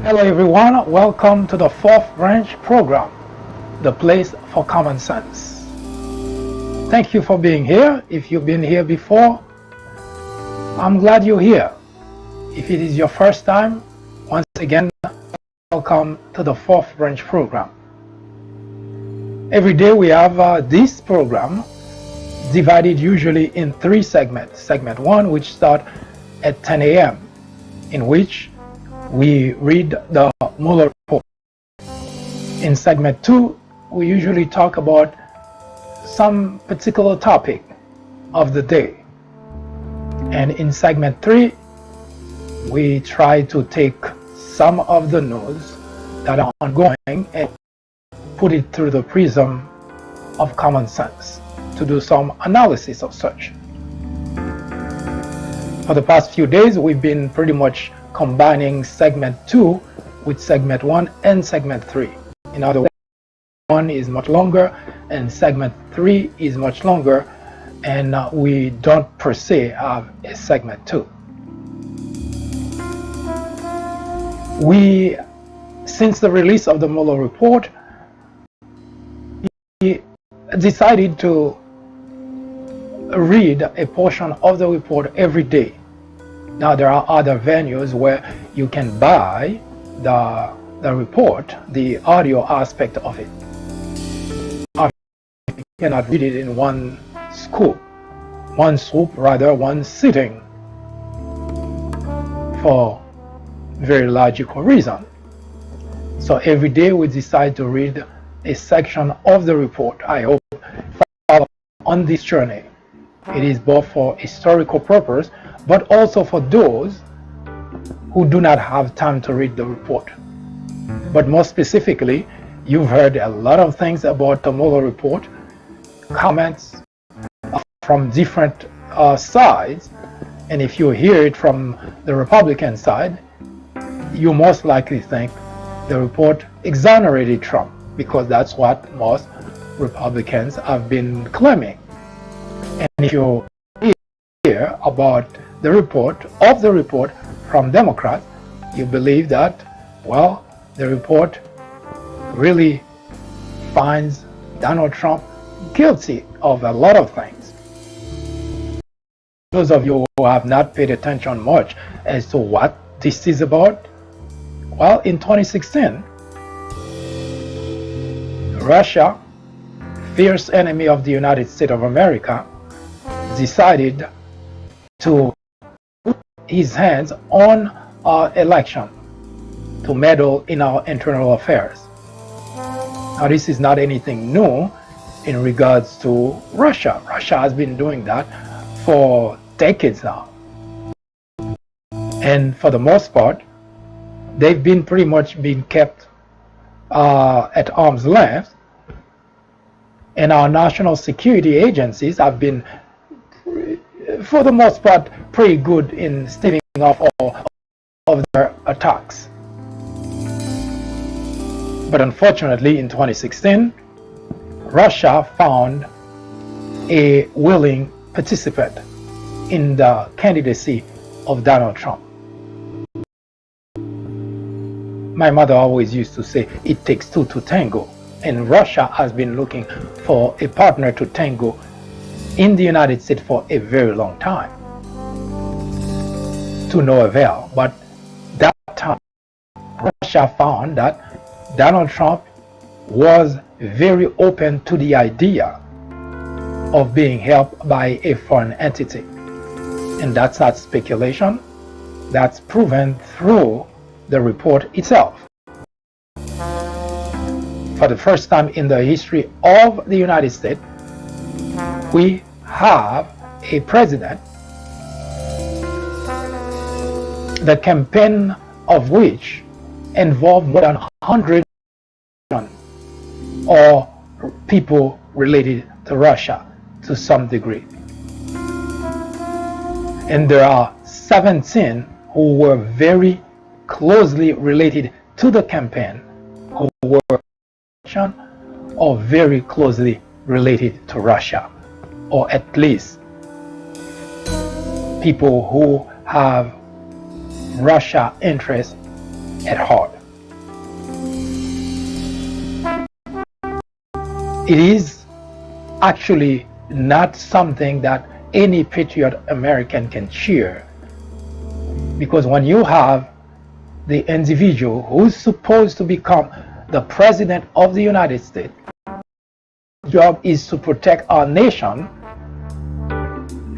Hello everyone, welcome to the fourth branch program, the place for common sense. Thank you for being here. If you've been here before, I'm glad you're here. If it is your first time, once again, welcome to the fourth branch program. Every day we have this program divided usually in three segments. Segment 1, which starts at 10 a.m., in which we read the Mueller report. In segment 2, we usually talk about some particular topic of the day. And in segment 3, we try to take some of the news that are ongoing and put it through the prism of common sense to do some analysis of such. For the past few days, we've been pretty much combining segment 2 with segment 1 and segment 3. In other words, 1 is much longer and segment 3 is much longer, and we don't per se have a segment 2. Since the release of the Mueller report, we decided to read a portion of the report every day. Now there are other venues where you can buy the report, the audio aspect of it. You cannot read it in one sitting, for very logical reason. So every day we decide to read a section of the report. I hope follow on this journey. It is both for historical purpose, but also for those who do not have time to read the report. But more specifically, you've heard a lot of things about the Mueller report, comments from different sides, and if you hear it from the Republican side, you most likely think the report exonerated Trump, because that's what most Republicans have been claiming. And if you hear about the report from Democrats, you believe that, well, the report really finds Donald Trump guilty of a lot of things. Those of you who have not paid attention much as to what this is about, well, in 2016, Russia, fierce enemy of the United States of America, decided to put his hands on our election, to meddle in our internal affairs. Now, this is not anything new in regards to Russia. Russia has been doing that for decades now. And for the most part, they've been pretty much being kept at arm's length. And our national security agencies have been, for the most part, pretty good in staving off all of their attacks. But unfortunately, in 2016, Russia found a willing participant in the candidacy of Donald Trump. My mother always used to say, it takes two to tango. And Russia has been looking for a partner to tango in the United States for a very long time, to no avail. But that time, Russia found that Donald Trump was very open to the idea of being helped by a foreign entity. And that's not speculation. That's proven through the report itself. For the first time in the history of the United States, we have a president, the campaign of which involved more than 100 or people related to Russia to some degree. And there are 17 who were very closely related to the campaign, who were or very closely related to Russia, or at least people who have Russia interests at heart. it is actually not something that any patriot American can cheer. Because when you have the individual who's supposed to become the president of the United States, his job is to protect our nation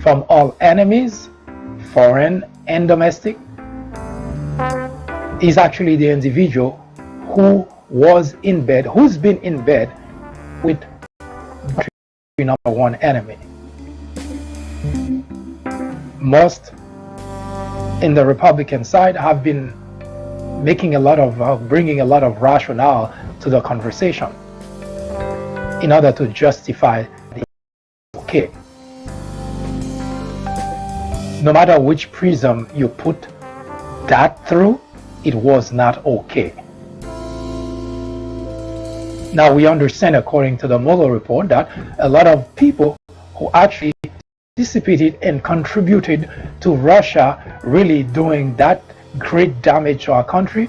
from all enemies, foreign and domestic, is actually the individual who was in bed, who's been in bed with number one enemy. Most in the Republican side have been making a lot of bringing a lot of rationale to the conversation in order to justify the okay. No matter which prism you put that through, it was not okay. Now we understand, according to the Mueller report, that a lot of people who actually participated and contributed to Russia really doing that great damage to our country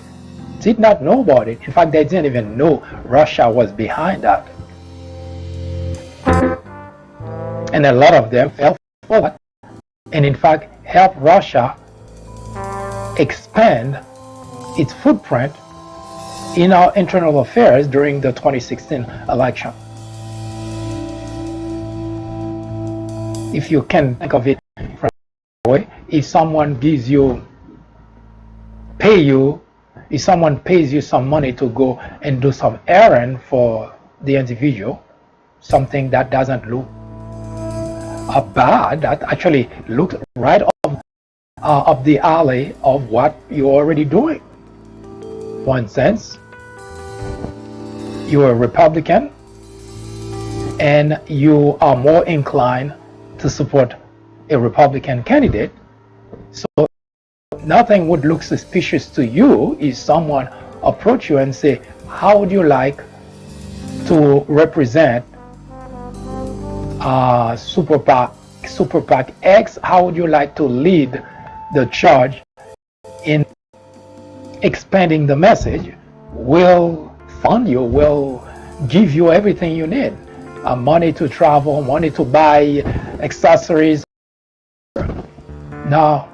did not know about it. In fact, they didn't even know Russia was behind that. And a lot of them fell for that, and in fact helped Russia expand its footprint in our internal affairs during the 2016 election. If you can think of it from that way, if someone pays you some money to go and do some errand for the individual, something that doesn't look bad, that actually looks right up the alley of what you're already doing. For instance, you're a Republican and you are more inclined to support a Republican candidate, so nothing would look suspicious to you if someone approach you and say, how would you like to represent Super PAC X? How would you like to lead the charge in expanding the message? We'll fund you, we'll give you everything you need, money to travel, money to buy accessories. Now,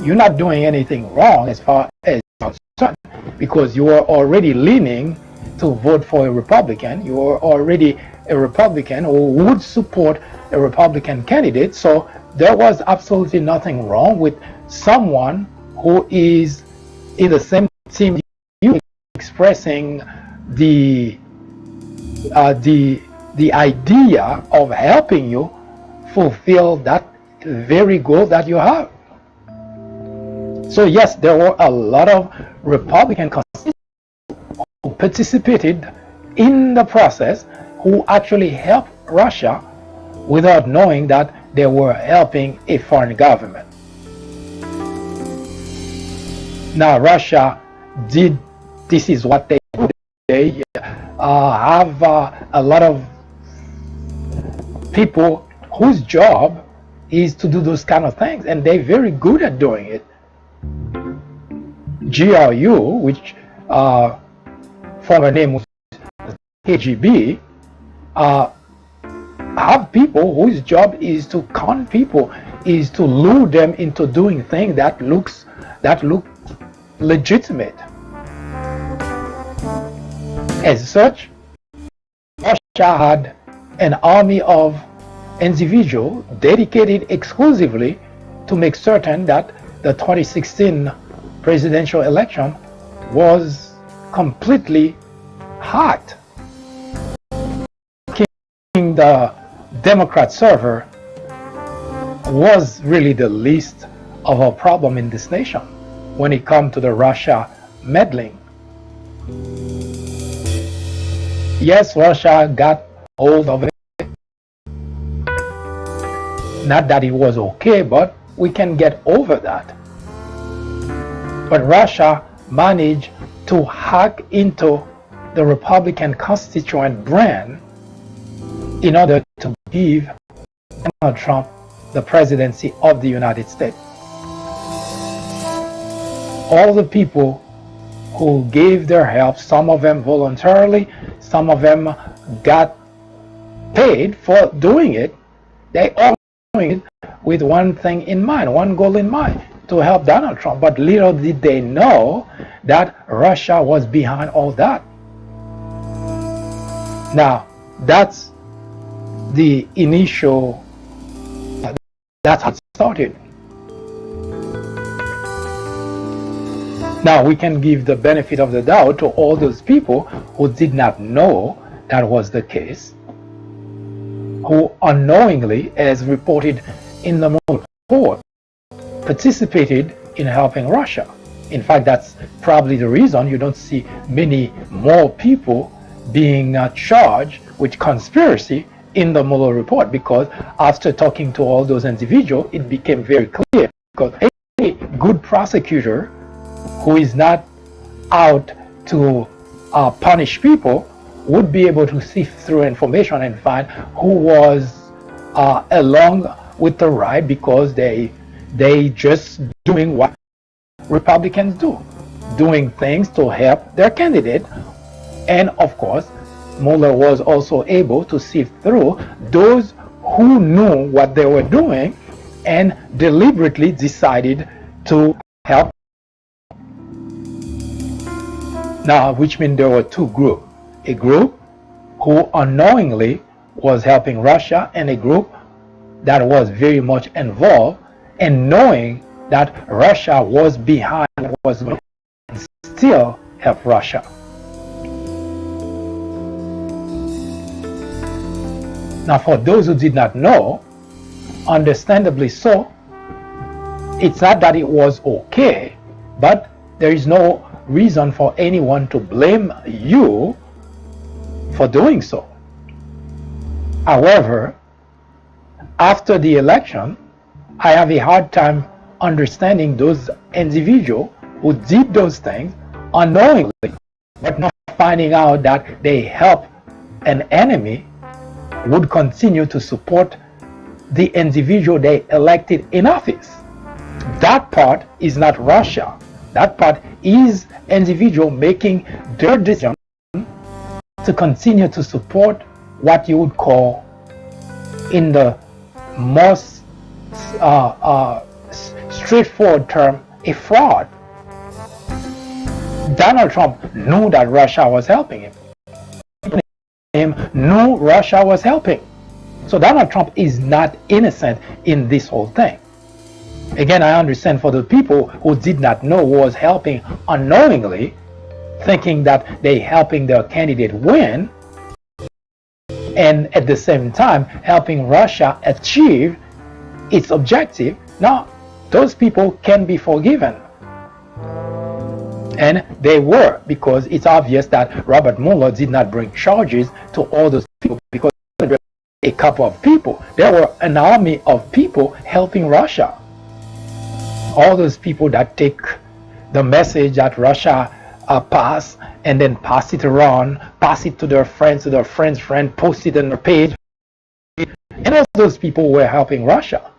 you're not doing anything wrong as far as concerned, because you are already leaning to vote for a Republican. You are already a Republican who would support a Republican candidate, so there was absolutely nothing wrong with someone who is in the same team you, expressing the idea of helping you fulfill that very goal that you have. So yes, there were a lot of Republican constituents who participated in the process, who actually helped Russia without knowing that they were helping a foreign government. Now Russia did, this is what they do. They have a lot of people whose job is to do those kind of things, and they're very good at doing it. GRU, which former name was KGB, have people whose job is to con people, is to lure them into doing things that look legitimate. As such, Russia had an army of individuals dedicated exclusively to make certain that the 2016 presidential election was completely hacked. The Democrat server was really the least of a problem in this nation when it comes to the Russia meddling. Yes, Russia got hold of it. Not that it was okay, but we can get over that. But Russia managed to hack into the Republican constituent brand in order to give Donald Trump the presidency of the United States. All the people who gave their help, some of them voluntarily, some of them got paid for doing it, they all doing it with one thing in mind, one goal in mind, to help Donald Trump. But little did they know that Russia was behind all that. Now, that's the initial, that's how it started. Now, we can give the benefit of the doubt to all those people who did not know that was the case, who unknowingly, as reported in the Mueller report, participated in helping Russia. In fact, that's probably the reason you don't see many more people being charged with conspiracy in the Mueller report, because after talking to all those individuals, it became very clear, because any good prosecutor who is not out to punish people would be able to sift through information and find who was along with the right, because they just doing what Republicans do, doing things to help their candidate. And of course, Mueller was also able to sift through those who knew what they were doing and deliberately decided to help. Now, which means there were two groups. A group who unknowingly was helping Russia, and a group that was very much involved and knowing that Russia was behind what was going on and still help Russia. Now, for those who did not know, understandably so, it's not that it was okay, but there is no reason for anyone to blame you for doing so. However, after the election, I have a hard time understanding those individuals who did those things unknowingly, but not finding out that they help an enemy, would continue to support the individual they elected in office. That part is not Russia. That part is individual making their decision to continue to support what you would call, in the most straightforward term, a fraud. Donald Trump knew that Russia was helping him. Knew Russia was helping. So Donald Trump is not innocent in this whole thing. Again, I understand for the people who did not know who was helping unknowingly, thinking that they helping their candidate win, and at the same time helping Russia achieve its objective. Now, those people can be forgiven. And they were, because it's obvious that Robert Mueller did not bring charges to all those people, because a couple of people, there were an army of people helping Russia. All those people that take the message that Russia pass and then pass it around, pass it to their friend's friend, post it on their page. And all those people were helping Russia.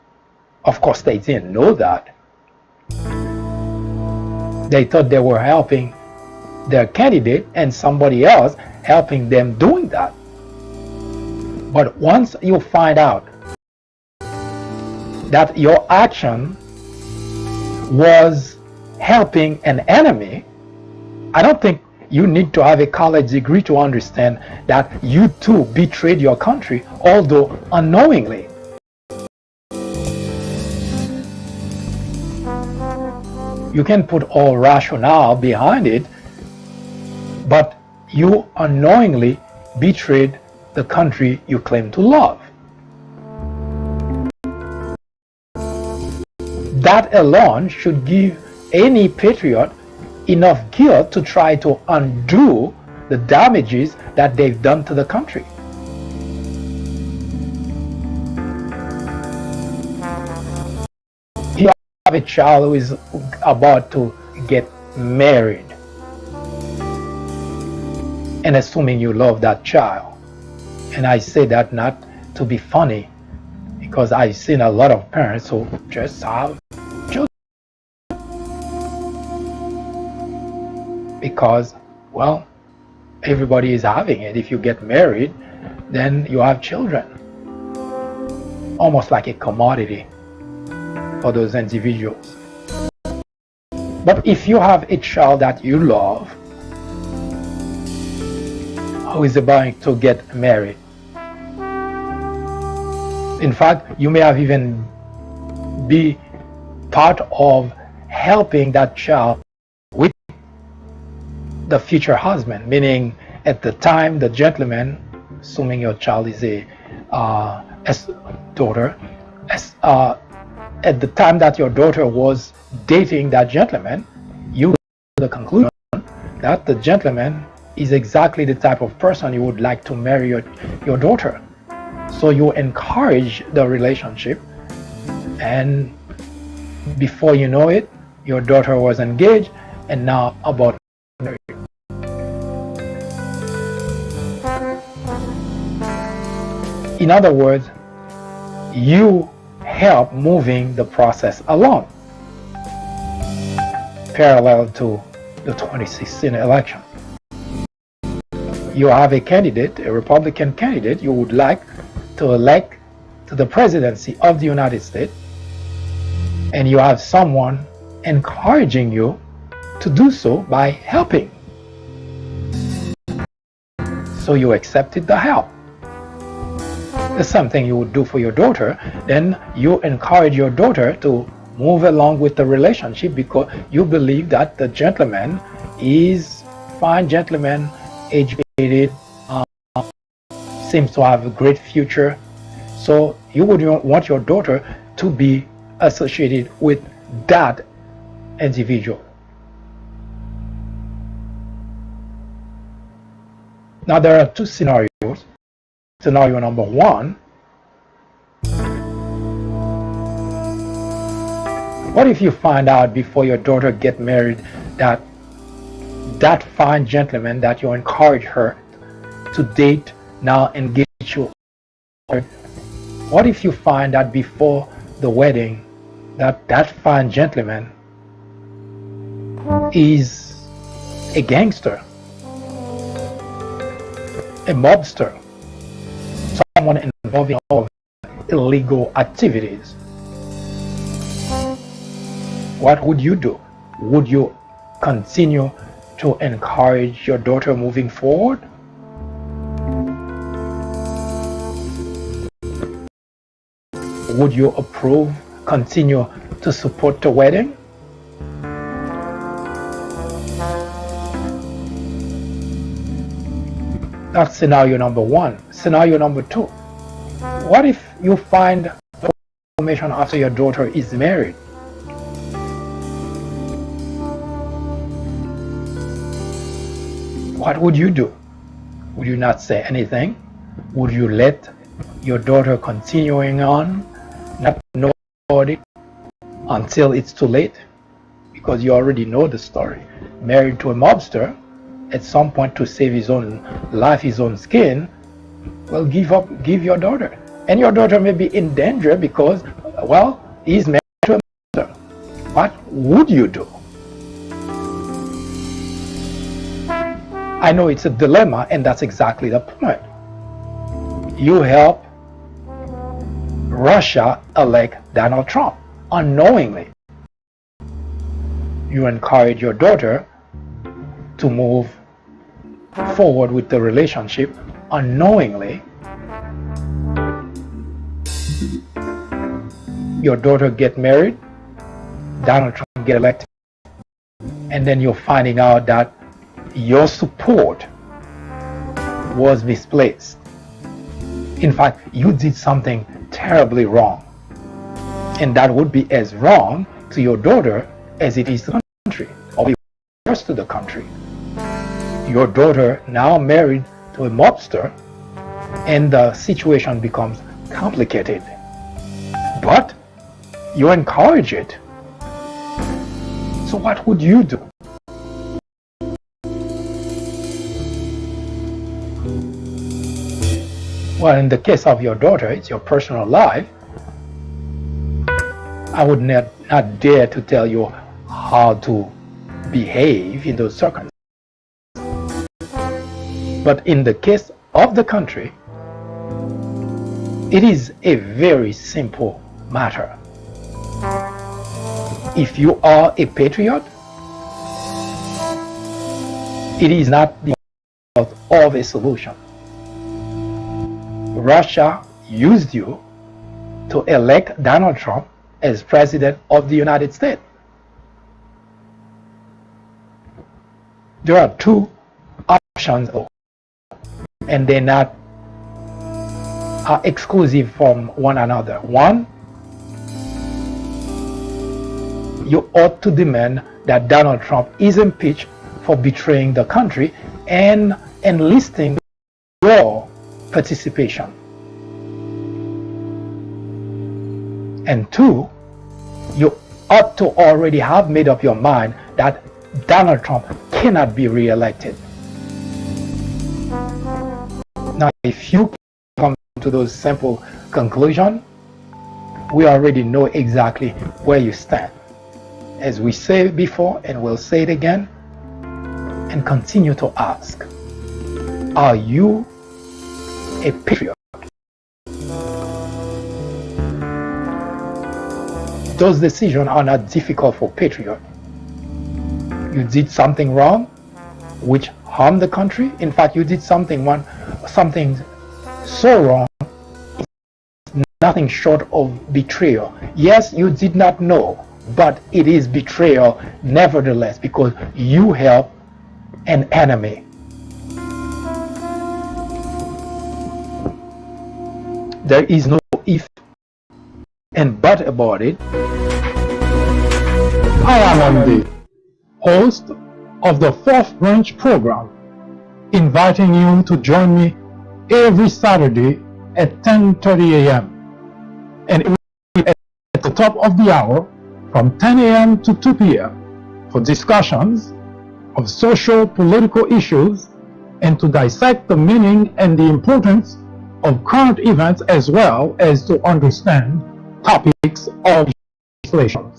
Of course, they didn't know that. They thought they were helping their candidate and somebody else helping them doing that. But once you find out that your action was helping an enemy, I don't think you need to have a college degree to understand that you too betrayed your country, although unknowingly. You can put all rationale behind it, but you unknowingly betrayed the country you claim to love. That alone should give any patriot enough guilt to try to undo the damages that they've done to the country. You have a child who is about to get married, and assuming you love that child, and I say that not to be funny, because I've seen a lot of parents who just have children because, well, everybody is having it. If you get married, then you have children, almost like a commodity for those individuals. But if you have a child that you love who is about to get married, in fact, you may have even be part of helping that child with the future husband, meaning at the time the gentleman, assuming your child is a daughter, at the time that your daughter was dating that gentleman, you got to the conclusion that the gentleman is exactly the type of person you would like to marry your daughter. So you encourage the relationship, and before you know it, your daughter was engaged and now about married. In other words, you help moving the process along, parallel to the 2016 election. You have a candidate, a Republican candidate, you would like to elect to the presidency of the United States, and you have someone encouraging you to do so by helping. So you accepted the help. It's something you would do for your daughter, then you encourage your daughter to move along with the relationship because you believe that the gentleman is fine gentleman, educated, seems to have a great future. So you would want your daughter to be associated with that individual. Now there are two scenarios. Scenario number one, what if you find out before your daughter gets married that that fine gentleman that you encourage her to date now engage you? What if you find that before the wedding that fine gentleman is a gangster, a mobster, someone involved in all illegal activities? What would you do? Would you continue to encourage your daughter moving forward? Would you approve, continue to support the wedding? That's scenario number one. Scenario number two, what if you find the information after your daughter is married? What would you do? Would you not say anything? Would you let your daughter continuing on, not know about it until it's too late? Because you already know the story. Married to a mobster, at some point to save his own life, his own skin, well, give your daughter. And your daughter may be in danger because, well, he's married to a mobster. What would you do? I know it's a dilemma, and that's exactly the point. You help Russia elect Donald Trump unknowingly. You encourage your daughter to move forward with the relationship unknowingly. Your daughter get married, Donald Trump get elected, and then you're finding out that your support was misplaced. In fact, you did something terribly wrong, and that would be as wrong to your daughter as it is to the country, or worse to the country. Your daughter now married to a mobster, and the situation becomes complicated. But you encourage it. So what would you do? Well, in the case of your daughter, it's your personal life. I would not dare to tell you how to behave in those circumstances. But in the case of the country, It is a very simple matter. If you are a patriot, it is not the fault of a solution. Russia used you to elect Donald Trump as President of the United States. There are two options, and they're not exclusive from one another. One, you ought to demand that Donald Trump is impeached for betraying the country and enlisting your participation. And two, you ought to already have made up your mind that Donald Trump cannot be re-elected. Now, if you come to those simple conclusions, we already know exactly where you stand. As we said before, and we'll say it again, and continue to ask, are you a patriot? Those decisions are not difficult for patriots. You did something wrong, which harmed the country. In fact, you did something so wrong, it's nothing short of betrayal. Yes, you did not know, but it is betrayal nevertheless, because you helped an enemy. There is no if and but about it. I am the host of the Fourth Branch program, inviting you to join me every Saturday at 10:30 a.m. and at the top of the hour from 10 a.m. to 2 p.m. for discussions of social political issues and to dissect the meaning and the importance of current events, as well as to understand topics of legislation.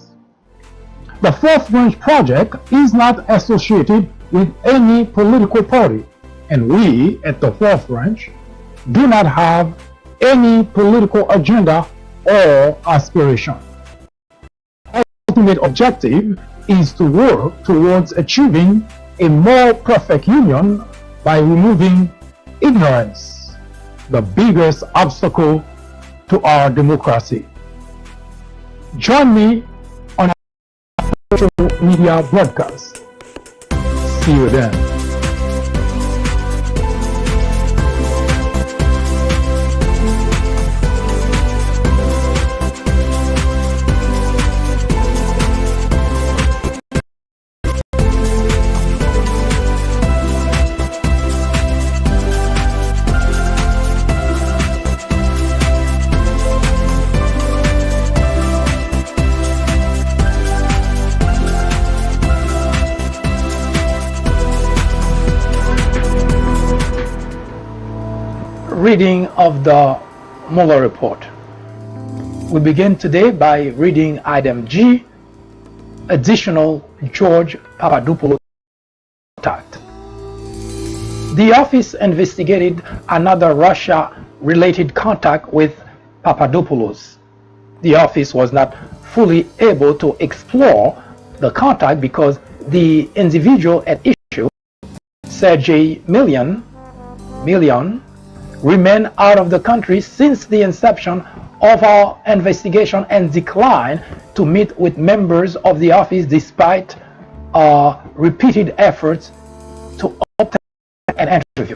The Fourth Branch Project is not associated with any political party, and we at the Fourth Branch do not have any political agenda or aspiration. Our ultimate objective is to work towards achieving a more perfect union by removing ignorance, the biggest obstacle to our democracy. Join me on our social media broadcast. See you then. Reading of the Mueller report. We begin today by reading item G, additional George Papadopoulos contact. The office investigated another Russia-related contact with Papadopoulos. The office was not fully able to explore the contact because the individual at issue, Sergei Million, remained out of the country since the inception of our investigation and declined to meet with members of the office despite repeated efforts to obtain an interview.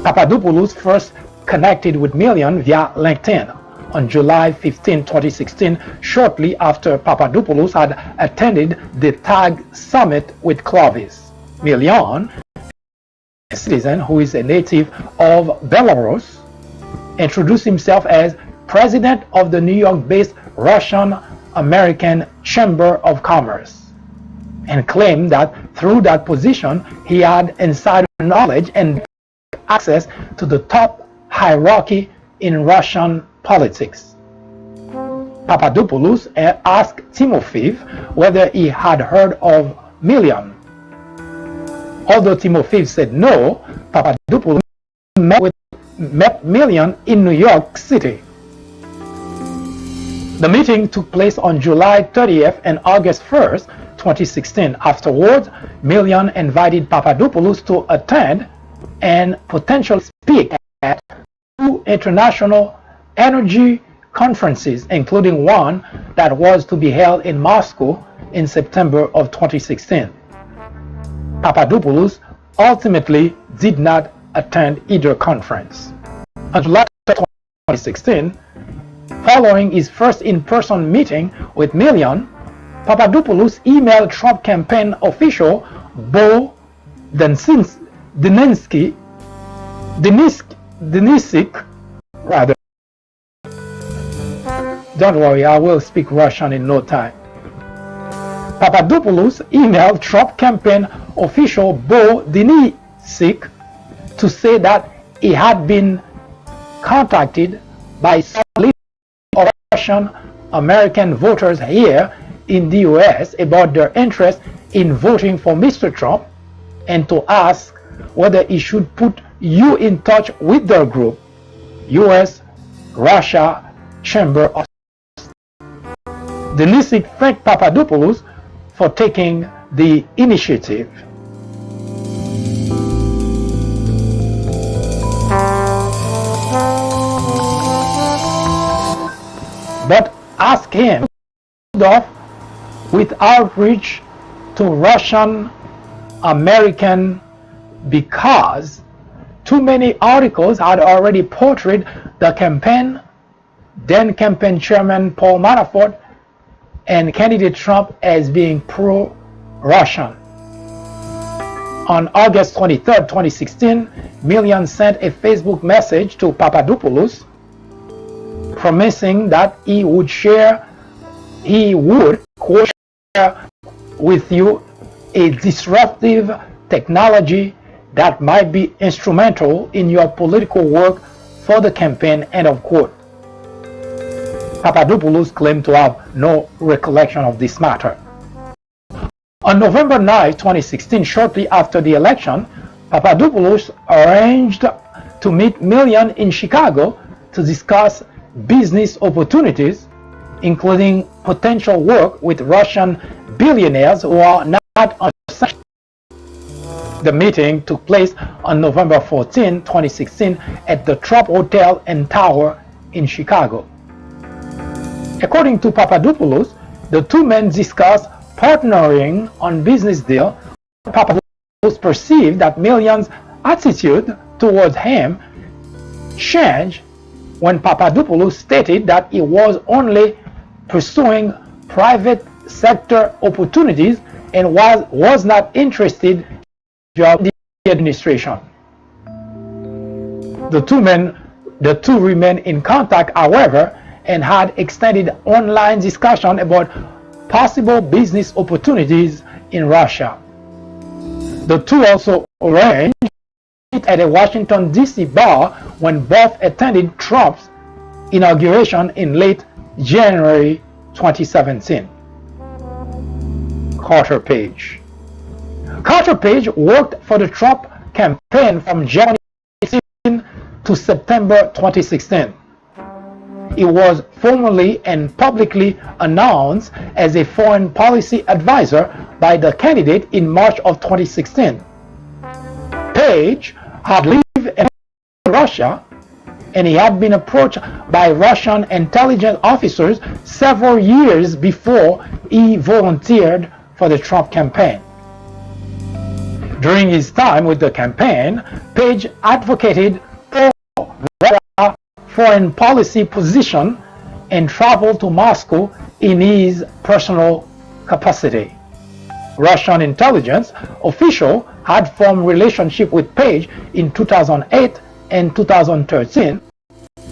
Papadopoulos first connected with Million via LinkedIn on July 15, 2016, shortly after Papadopoulos had attended the TAG summit with Clovis. Million, a citizen who is a native of Belarus, introduced himself as president of the New York-based Russian-American Chamber of Commerce and claimed that through that position he had insider knowledge and access to the top hierarchy in Russian politics. Papadopoulos asked Timofeev whether he had heard of Million. Although Timofeev said no, Papadopoulos met with met Million in New York City. The meeting took place on July 30th and August 1st, 2016. Afterwards, Million invited Papadopoulos to attend and potentially speak at 2 international energy conferences, including one that was to be held in Moscow in September of 2016. Papadopoulos ultimately did not attend either conference. On July 2016, following his first in-person meeting with Million, Papadopoulos emailed Trump campaign official Bo Denisic, rather. Don't worry, I will speak Russian in no time. Papadopoulos emailed Trump campaign official Bo Denisic to say that he had been contacted by some Russian American voters here in the US about their interest in voting for Mr. Trump, and to ask whether he should put you in touch with their group, US Russia Chamber of Denisic thanked Papadopoulos for taking the initiative. But ask him with outreach to Russian American because too many articles had already portrayed the campaign, then campaign chairman Paul Manafort, and candidate Trump as being pro-Russian. On August 23, 2016, Million sent a Facebook message to Papadopoulos promising that he would share with you a disruptive technology that might be instrumental in your political work for the campaign, end of quote. Papadopoulos claimed to have no recollection of this matter. On November 9, 2016, shortly after the election, Papadopoulos arranged to meet Million in Chicago to discuss business opportunities, including potential work with Russian billionaires who are not on sanctions. The meeting took place on November 14, 2016 at the Trump Hotel and Tower in Chicago. According to Papadopoulos, the two men discussed partnering on business deal. Papadopoulos perceived that Million's attitude towards him changed when Papadopoulos stated that he was only pursuing private sector opportunities and was not interested in the administration. The two remained in contact, however, and had extended online discussion about possible business opportunities in Russia. The two also arranged at a Washington, D.C. bar when both attended Trump's inauguration in late January 2017. Carter Page. Carter Page worked for the Trump campaign from January 2016 to September 2016. He was formally and publicly announced as a foreign policy advisor by the candidate in March of 2016. Page had lived in Russia, and he had been approached by Russian intelligence officers several years before he volunteered for the Trump campaign. During his time with the campaign, Page advocated for Russia's foreign policy position and traveled to Moscow in his personal capacity. Russian intelligence officials had formed relationship with Page in 2008 and 2013.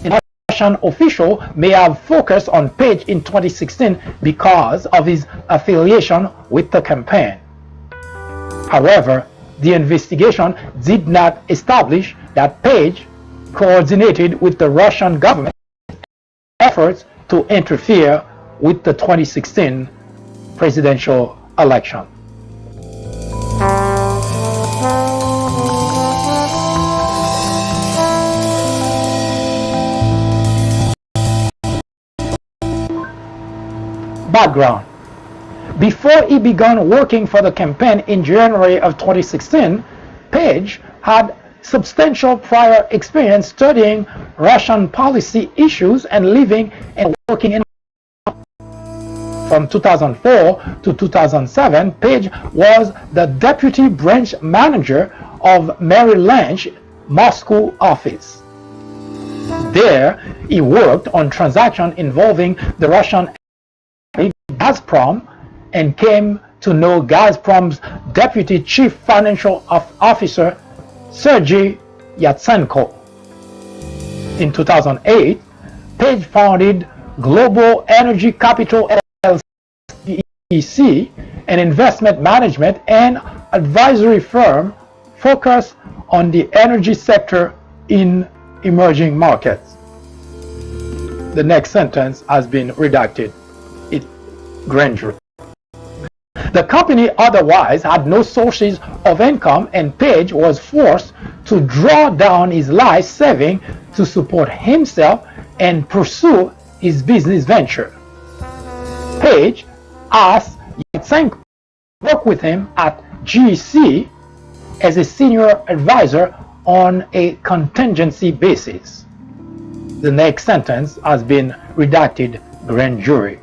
And Russian official may have focused on Page in 2016 because of his affiliation with the campaign. However, the investigation did not establish that Page coordinated with the Russian government efforts to interfere with the 2016 presidential election. background. Before he began working for the campaign in January of 2016, Page had substantial prior experience studying Russian policy issues and living and working in. From 2004 to 2007, Page was the deputy branch manager of Merrill Lynch Moscow office. There, he worked on transactions involving the Russian Gazprom and came to know Gazprom's deputy chief financial officer, Sergei Yatsenko. In 2008, Page founded Global Energy Capital LLC, an investment management and advisory firm focused on the energy sector in emerging markets. The next sentence has been redacted. Grand jury. The company otherwise had no sources of income, and Page was forced to draw down his life savings to support himself and pursue his business venture. Page asked Yatsenko to work with him at GEC as a senior advisor on a contingency basis. The next sentence has been redacted. Grand jury.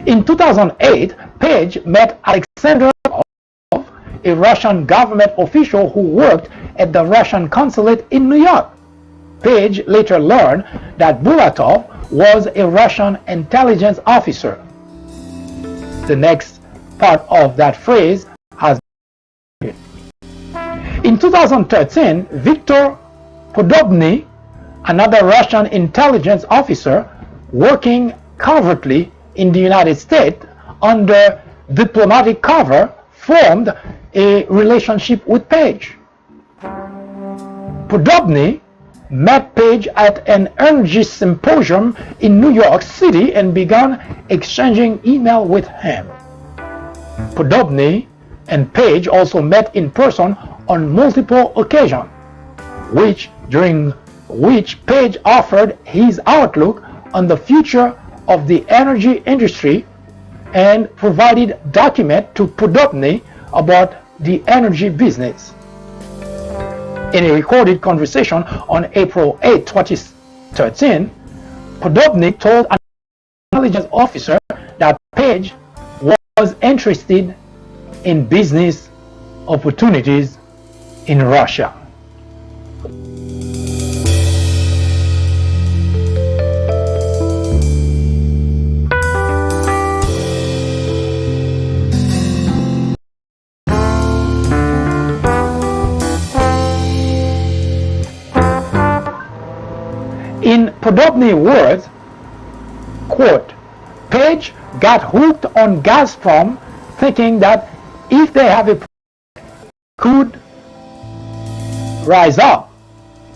In 2008, Page met Alexander Bulatov, a Russian government official who worked at the Russian consulate in New York. Page later learned that Bulatov was a Russian intelligence officer. The next part of that phrase has been. In 2013, Viktor Podobny, another Russian intelligence officer working covertly in the United States under diplomatic cover, formed a relationship with Page. Podobny met Page at an energy symposium in New York City and began exchanging email with him. Podobny and Page also met in person on multiple occasions, during which Page offered his outlook on the future of the energy industry and provided documents to Podobny about the energy business. In a recorded conversation on April 8, 2013, Podobny told an intelligence officer that Page was interested in business opportunities in Russia. In Podobny's words, quote, Page got hooked on Gazprom thinking that if they have a could rise up,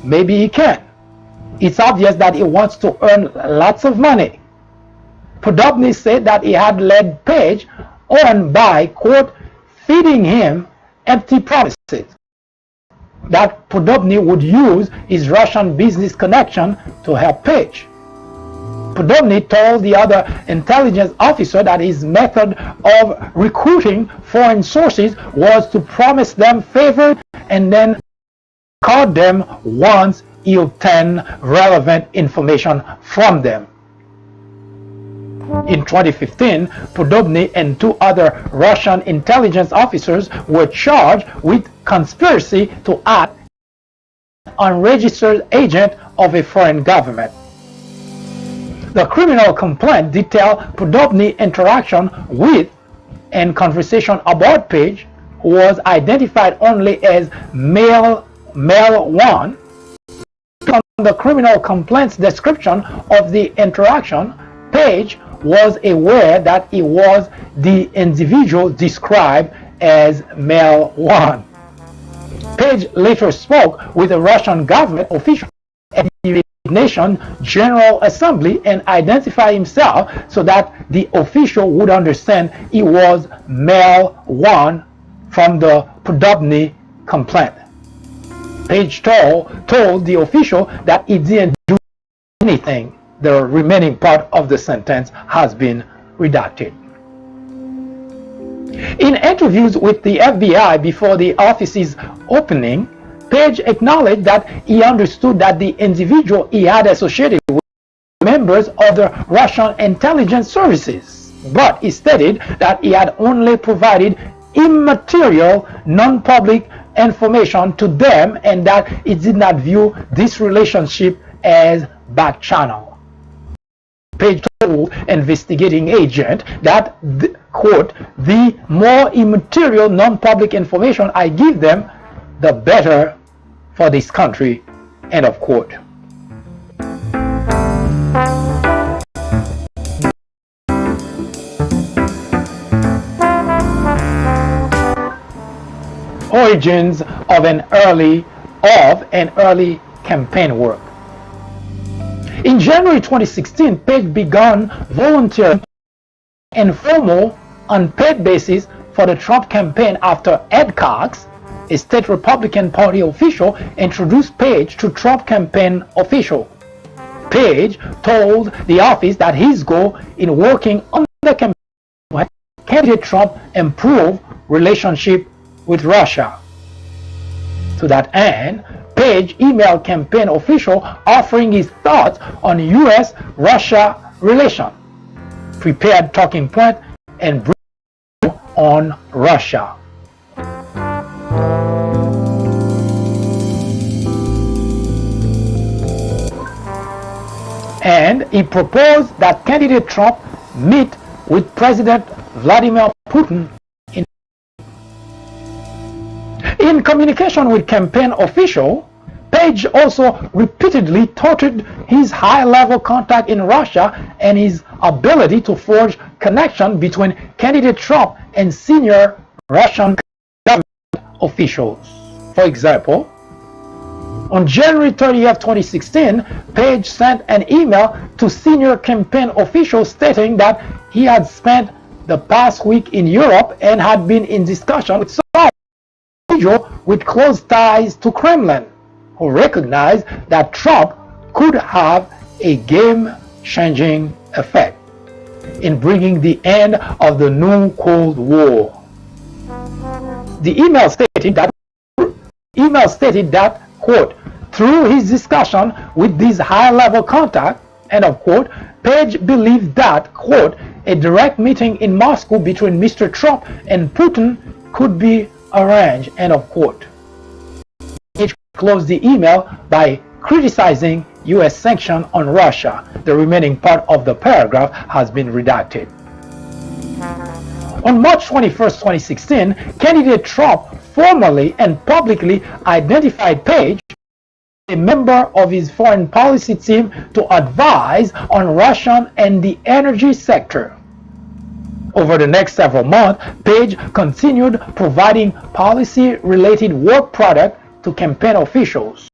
maybe he can. It's obvious that he wants to earn lots of money. Podobny said that he had led Page on by, quote, feeding him empty promises, that Podobny would use his Russian business connection to help Page. Podobny told the other intelligence officer that his method of recruiting foreign sources was to promise them favor and then cut them once he obtained relevant information from them. In 2015, Podobny and two other Russian intelligence officers were charged with conspiracy to act as unregistered agent of a foreign government. The criminal complaint detailed Podobny's interaction with and conversation about Page, who was identified only as Male 1. On the criminal complaint's description of the interaction, Page was aware that he was the individual described as Male 1. Page later spoke with a Russian government official at the United Nations General Assembly and identified himself so that the official would understand he was Male 1 from the Podobny complaint. Page told the official that he didn't do anything. The remaining part of the sentence has been redacted. In interviews with the FBI before the office's opening, Page acknowledged that he understood that the individual he had associated with members of the Russian intelligence services, but he stated that he had only provided immaterial, non-public information to them and that he did not view this relationship as back channel. Page told investigating agent that, quote, the more immaterial, non-public information I give them, the better for this country, end of quote. Origins of an early campaign work. In January 2016, Page began volunteering informal, unpaid basis for the Trump campaign after Ed Cox, a state Republican Party official, introduced Page to Trump campaign official. Page told the office that his goal in working on the campaign was to candidate Trump improve relationship with Russia. To that end, Page emailed campaign official offering his thoughts on U.S.-Russia relations, prepared talking point, and brief on Russia. And he proposed that candidate Trump meet with President Vladimir Putin. In communication with campaign official, Page also repeatedly touted his high-level contact in Russia and his ability to forge connection between candidate Trump and senior Russian government officials. For example, on January 30th, 2016, Page sent an email to senior campaign officials stating that he had spent the past week in Europe and had been in discussion with some individual with close ties to Kremlin, who recognized that Trump could have a game-changing effect in bringing the end of the new Cold War. The email stated that, quote, through his discussion with these high-level contacts, end of quote, Page believed that, quote, a direct meeting in Moscow between Mr. Trump and Putin could be arranged, end of quote. Page closed the email by criticizing U.S. sanctions on Russia. The remaining part of the paragraph has been redacted. On March 21st, 2016, candidate Trump formally and publicly identified Page as a member of his foreign policy team to advise on Russia and the energy sector. Over the next several months, Page continued providing policy-related work product to campaign officials.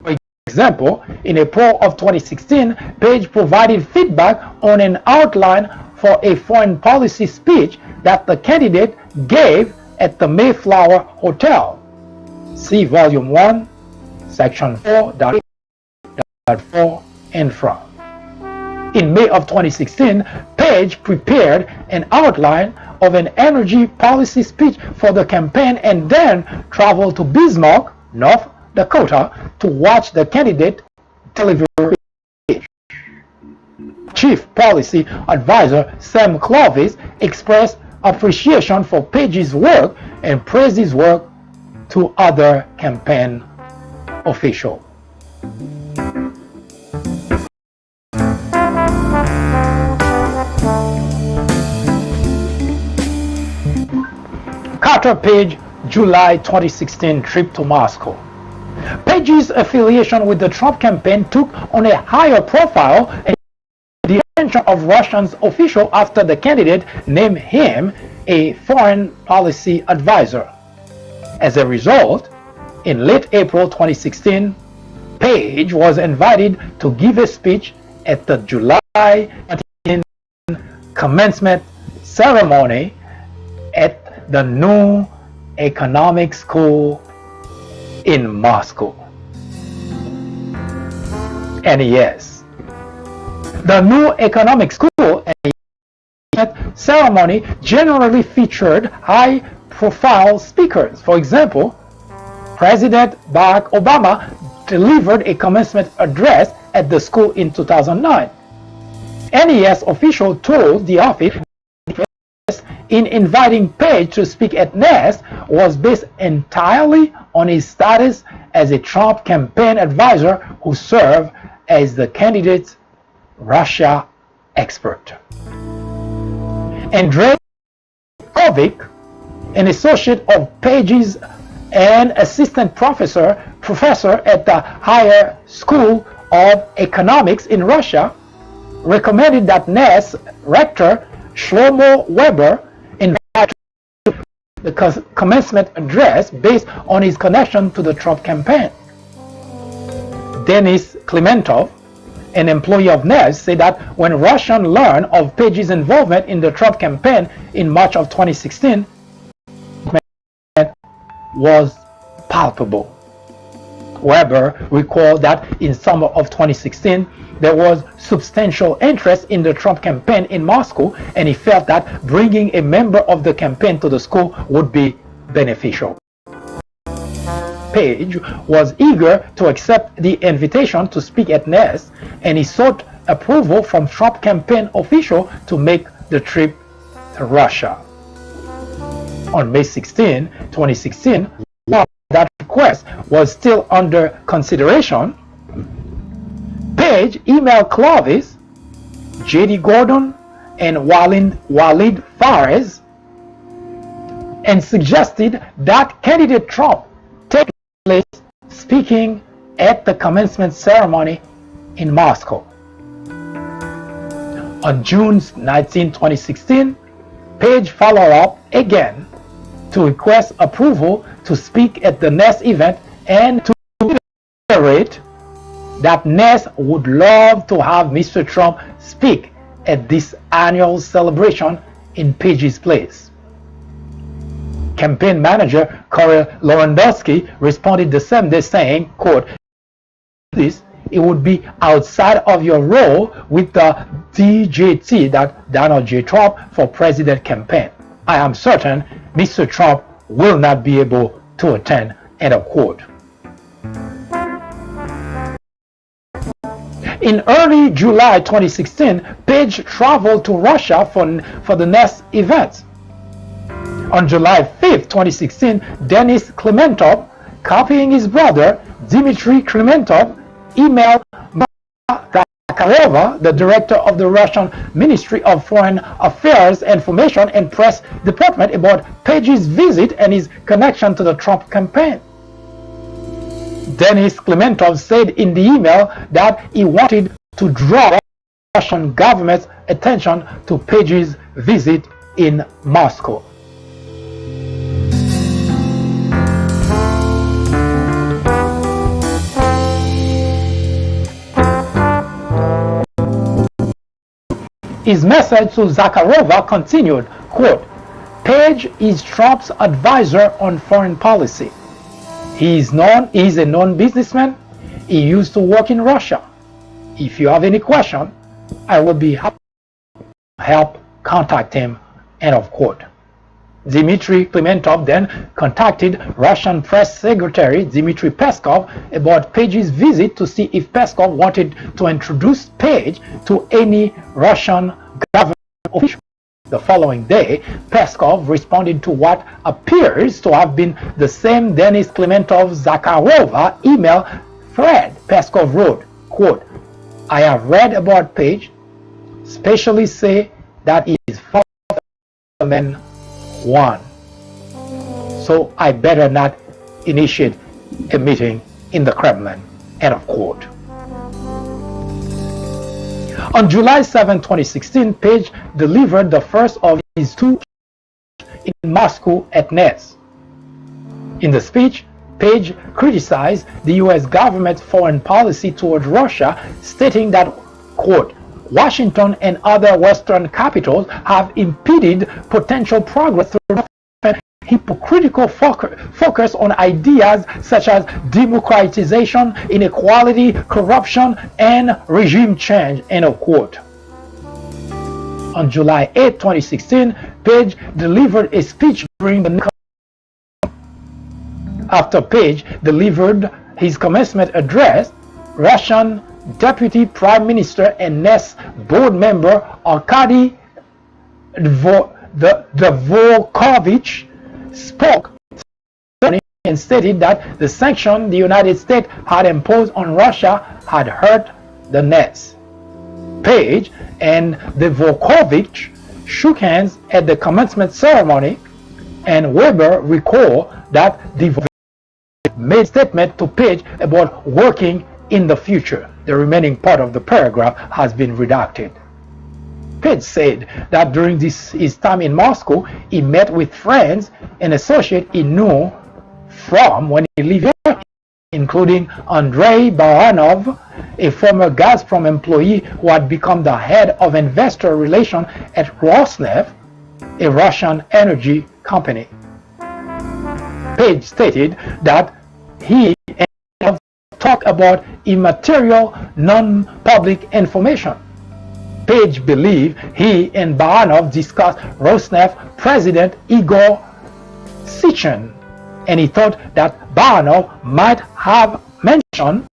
For example, in April of 2016, Page provided feedback on an outline for a foreign policy speech that the candidate gave at the Mayflower Hotel. See Volume 1, Section 4.4 infra. In May of 2016, Page prepared an outline of an energy policy speech for the campaign and then traveled to Bismarck, North Dakota, to watch the candidate deliver his speech. Chief Policy Advisor Sam Clovis expressed appreciation for Page's work and praised his work to other campaign officials. Carter Page, July 2016 trip to Moscow. Page's affiliation with the Trump campaign took on a higher profile and the attention of Russian officials after the candidate named him a foreign policy advisor. As a result, in late April 2016, Page was invited to give a speech at the July 2016 commencement ceremony at the New Economic School in Moscow. NES. The New Economic School ceremony generally featured high-profile speakers. For example, President Barack Obama delivered a commencement address at the school in 2009. NES officials told the office in inviting Page to speak at NES was based entirely on his status as a Trump campaign advisor who served as the candidate's Russia expert. Andrei Kovic, an associate of Page's and assistant professor at the Higher School of Economics in Russia, recommended that NES rector Shlomo Weber invite the commencement address based on his connection to the Trump campaign. Denis Klementov, an employee of NES, said that when Russians learned of Page's involvement in the Trump campaign in March of 2016, was palpable. Weber recalled that in summer of 2016, there was substantial interest in the Trump campaign in Moscow, and he felt that bringing a member of the campaign to the school would be beneficial. Page was eager to accept the invitation to speak at NES, and he sought approval from Trump campaign officials to make the trip to Russia. On May 16, 2016, while that request was still under consideration, Page emailed Clovis, J.D. Gordon, and Walid Fares and suggested that candidate Trump take place speaking at the commencement ceremony in Moscow. On June 19, 2016, Page followed up again to request approval to speak at the NES event and to reiterate that NES would love to have Mr. Trump speak at this annual celebration in Page's place. Campaign manager Corey Lewandowski responded the same day saying, quote, "This it would be outside of your role with the DJT, that Donald J. Trump for president campaign. I am certain Mr. Trump will not be able to attend," end of quote. In early July 2016, Page traveled to Russia for the NES event. On July 5, 2016, Denis Klementov, copying his brother Dmitry Klementov, emailed Zakharova, the director of the Russian Ministry of Foreign Affairs Information and Press Department, about Page's visit and his connection to the Trump campaign. Denis Klementov said in the email that he wanted to draw the Russian government's attention to Page's visit in Moscow. His message to Zakharova continued, quote, "Page is Trump's advisor on foreign policy. He is a known businessman. He used to work in Russia. If you have any question, I will be happy to help contact him," end of quote. Dmitry Klementov then contacted Russian press secretary Dmitry Peskov about Page's visit to see if Peskov wanted to introduce Page to any Russian government official. The following day, Peskov responded to what appears to have been the same Denis Klementov-Zakharova email thread. Peskov wrote, quote, "I have read about Page, especially say that he is man one. So I better not initiate a meeting in the Kremlin," end of quote. On July 7, 2016, Page delivered the first of his two speeches in Moscow at NES. In the speech, Page criticized the U.S. government's foreign policy toward Russia, stating that, quote, "Washington and other Western capitals have impeded potential progress through hypocritical focus on ideas such as democratization, inequality, corruption, and regime change," end of quote. On July 8, 2016, Page delivered a speech during the after Page delivered his commencement address, Russian Deputy Prime Minister and Nest board member Arkady Dvorkovich spoke and stated that the sanction the United States had imposed on Russia had hurt the Nest. Page and Dvorkovich shook hands at the commencement ceremony, and Weber recalled that Dvorkovich made a statement to Page about working in the future. The remaining part of the paragraph has been redacted. Page said that during his time in Moscow, he met with friends and associates he knew from when he lived here, including Andrei Baranov, a former Gazprom employee who had become the head of investor relations at Rosneft, a Russian energy company. Page stated that he and talked about immaterial, non-public information. Page believed he and Baranov discussed Rosneft President Igor Sechin, and he thought that Baranov might have mentioned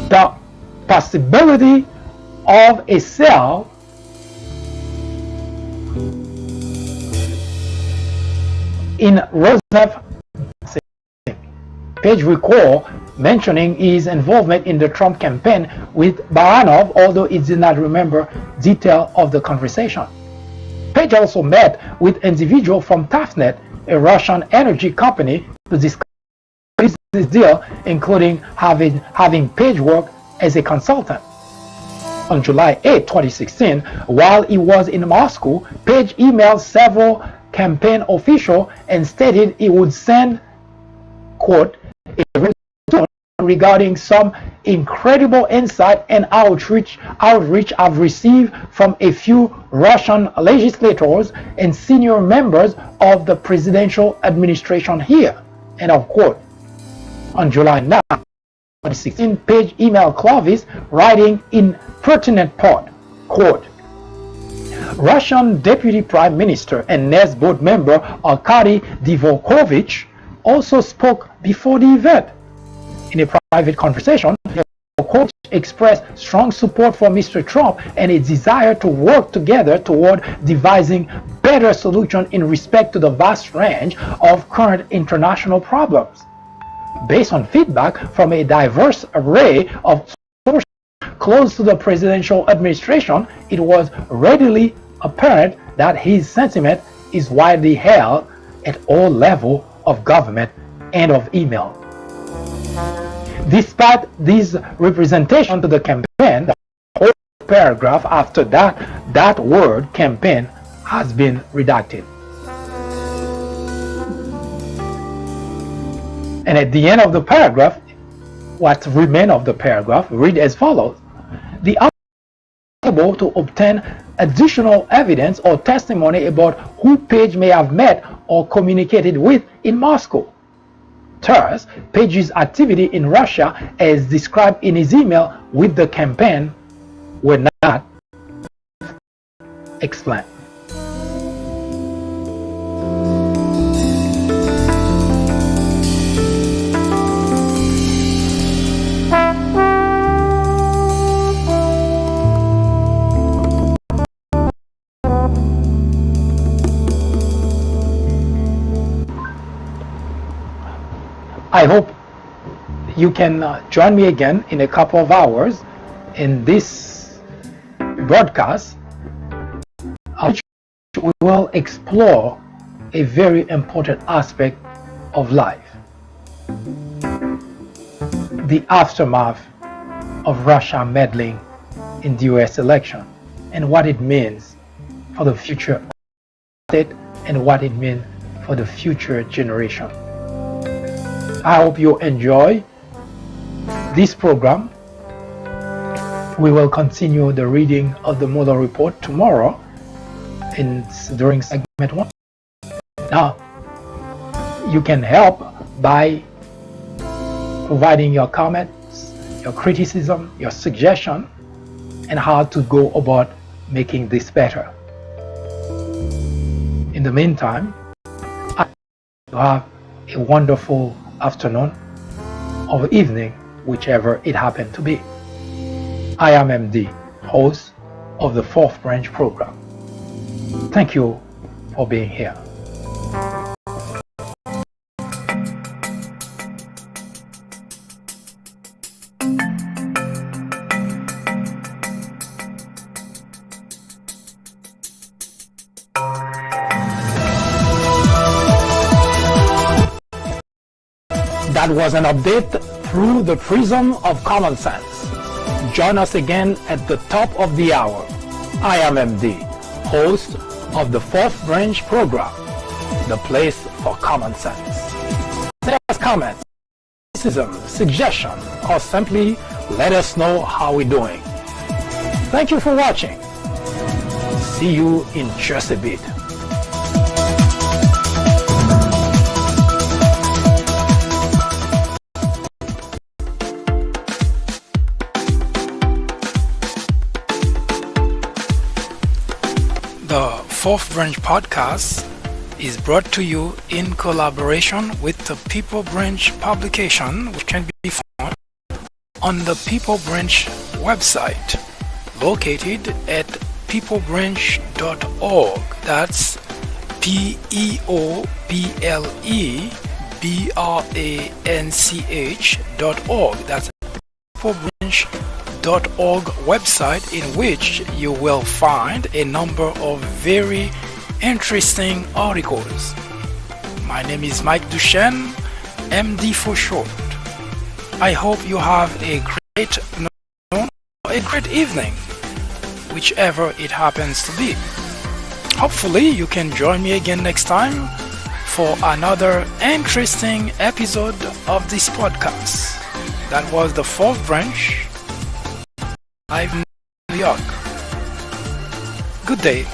the possibility of a sale in Rosneft. Page recalled mentioning his involvement in the Trump campaign with Baranov, although he did not remember detail of the conversation. Page also met with individuals from Tafnet, a Russian energy company, to discuss this deal, including having Page work as a consultant. On July 8, 2016, while he was in Moscow, Page emailed several campaign officials and stated he would send, quote, a resolution regarding some incredible insight and outreach I've received from a few Russian legislators and senior members of the presidential administration here, end of quote. On July 9, 2016, Page emailed Clovis, writing in pertinent part, quote, Russian Deputy Prime Minister and Nest board member Arkady Dvorkovich also spoke before the event. In a private conversation, Dvorkovich expressed strong support for Mr. Trump and a desire to work together toward devising better solutions in respect to the vast range of current international problems. Based on feedback from a diverse array of sources close to the presidential administration, it was readily apparent that his sentiment is widely held at all levels of government. End of email. Despite this representation to the campaign, the whole paragraph after that word campaign has been redacted. And at the end of the paragraph, what remains of the paragraph read as follows: the able to obtain additional evidence or testimony about who Page may have met or communicated with in Moscow. Thus, Page's activity in Russia, as described in his email with the campaign, were not explained. I hope you can join me again in a couple of hours in this broadcast, which we will explore a very important aspect of life: the aftermath of Russia meddling in the US election and what it means for the future of the state and what it means for the future generation. I hope you enjoy this program. We will continue the reading of the Mueller report tomorrow during segment 1. Now, you can help by providing your comments your criticism, your suggestion, and how to go about making this better. In the meantime, I hope you have a wonderful afternoon or evening, whichever it happened to be. I am MD, host of the Fourth Branch program. Thank you for being here. That was an update through the prism of common sense. Join us again at the top of the hour. I am MD, host of the Fourth Branch program, the place for common sense. Send us comments, criticism, suggestion, or simply let us know how we're doing. Thank you for watching. See you in just a bit. The Fourth Branch podcast is brought to you in collaboration with the People Branch publication, which can be found on the People Branch website, located at peoplebranch.org. That's peoplebranch.org. That's peoplebranch.org website, in which you will find a number of very interesting articles. My name is Mike Duchesne, MD for short. I hope you have a great afternoon or a great evening, whichever it happens to be. Hopefully you can join me again next time for another interesting episode of this podcast. That was the Fourth Branch, live in New York. Good day.